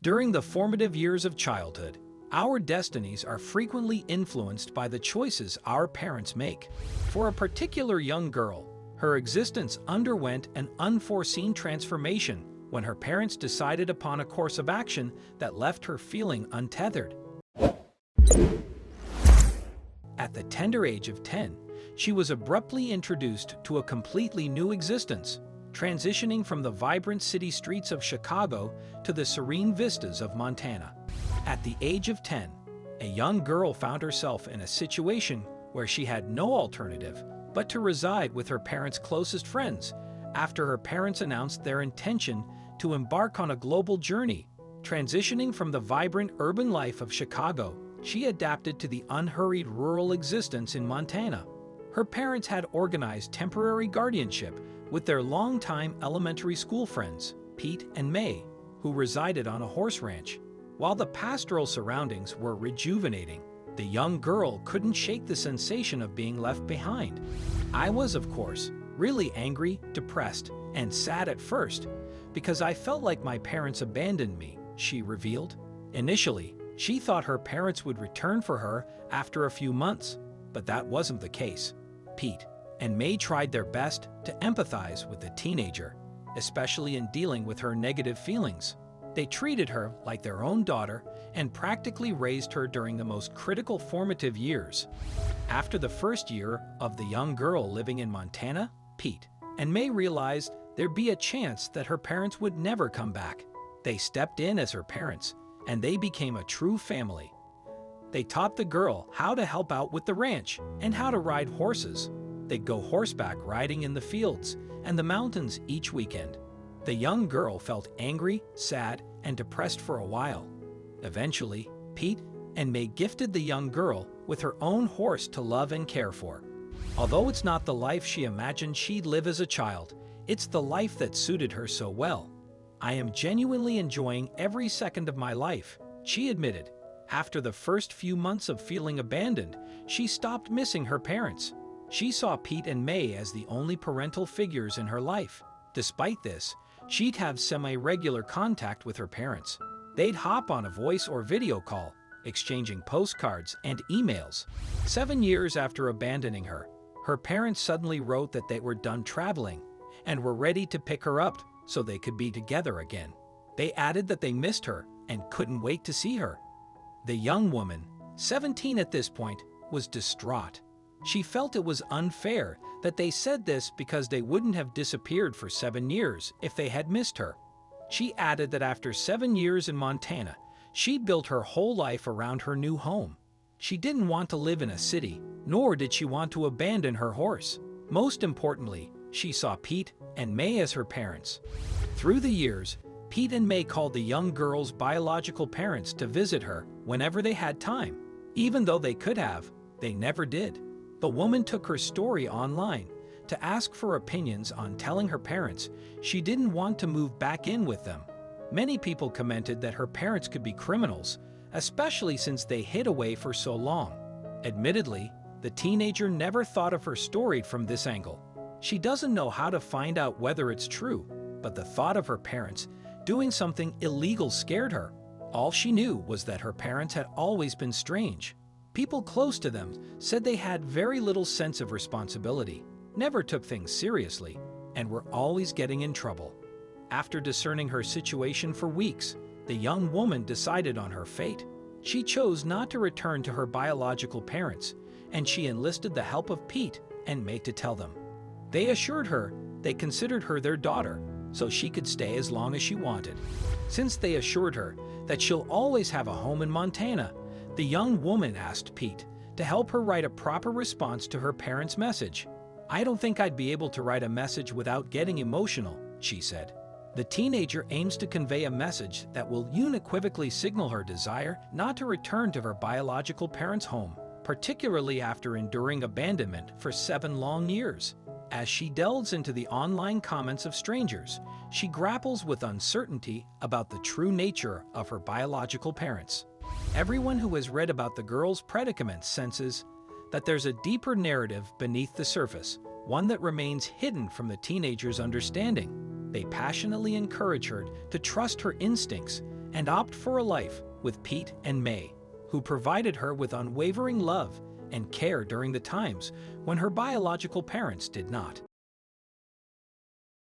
During the formative years of childhood, our destinies are frequently influenced by the choices our parents make. For a particular young girl, her existence underwent an unforeseen transformation when her parents decided upon a course of action that left her feeling untethered. At the tender age of 10, she was abruptly introduced to a completely new existence, transitioning from the vibrant city streets of Chicago to the serene vistas of Montana. At the age of 10, a young girl found herself in a situation where she had no alternative but to reside with her parents' closest friends after her parents announced their intention to embark on a global journey. Transitioning from the vibrant urban life of Chicago, she adapted to the unhurried rural existence in Montana. Her parents had organized temporary guardianship with their longtime elementary school friends, Pete and May, who resided on a horse ranch. While the pastoral surroundings were rejuvenating, the young girl couldn't shake the sensation of being left behind. I was, of course, really angry, depressed, and sad at first because I felt like my parents abandoned me, she revealed. Initially, she thought her parents would return for her after a few months, but that wasn't the case. Pete and May tried their best to empathize with the teenager, especially in dealing with her negative feelings. They treated her like their own daughter and practically raised her during the most critical formative years. After the first year of the young girl living in Montana, Pete and May realized there'd be a chance that her parents would never come back. They stepped in as her parents, and they became a true family. They taught the girl how to help out with the ranch and how to ride horses. They'd go horseback riding in the fields and the mountains each weekend. The young girl felt angry, sad, and depressed for a while. Eventually, Pete and May gifted the young girl with her own horse to love and care for. Although it's not the life she imagined she'd live as a child, it's the life that suited her so well. I am genuinely enjoying every second of my life, she admitted. After the first few months of feeling abandoned, she stopped missing her parents. She saw Pete and May as the only parental figures in her life. Despite this, she'd have semi-regular contact with her parents. They'd hop on a voice or video call, exchanging postcards and emails. 7 years after abandoning her, her parents suddenly wrote that they were done traveling and were ready to pick her up so they could be together again. They added that they missed her and couldn't wait to see her. The young woman, 17 at this point, was distraught. She felt it was unfair that they said this because they wouldn't have disappeared for 7 years if they had missed her. She added that after 7 years in Montana, she'd built her whole life around her new home. She didn't want to live in a city, nor did she want to abandon her horse. Most importantly, she saw Pete and May as her parents. Through the years, Pete and May called the young girl's biological parents to visit her whenever they had time. Even though they could have, they never did. The woman took her story online to ask for opinions on telling her parents she didn't want to move back in with them. Many people commented that her parents could be criminals, especially since they hid away for so long. Admittedly, the teenager never thought of her story from this angle. She doesn't know how to find out whether it's true, but the thought of her parents doing something illegal scared her. All she knew was that her parents had always been strange. People close to them said they had very little sense of responsibility, never took things seriously, and were always getting in trouble. After discerning her situation for weeks, the young woman decided on her fate. She chose not to return to her biological parents, and she enlisted the help of Pete and May to tell them. They assured her they considered her their daughter, so she could stay as long as she wanted. Since they assured her that she'll always have a home in Montana, the young woman asked Pete to help her write a proper response to her parents' message. "I don't think I'd be able to write a message without getting emotional," she said. The teenager aims to convey a message that will unequivocally signal her desire not to return to her biological parents' home, particularly after enduring abandonment for 7 long years. As she delves into the online comments of strangers, she grapples with uncertainty about the true nature of her biological parents. Everyone who has read about the girl's predicament senses that there's a deeper narrative beneath the surface, one that remains hidden from the teenager's understanding. They passionately encourage her to trust her instincts and opt for a life with Pete and May, who provided her with unwavering love and care during the times when her biological parents did not.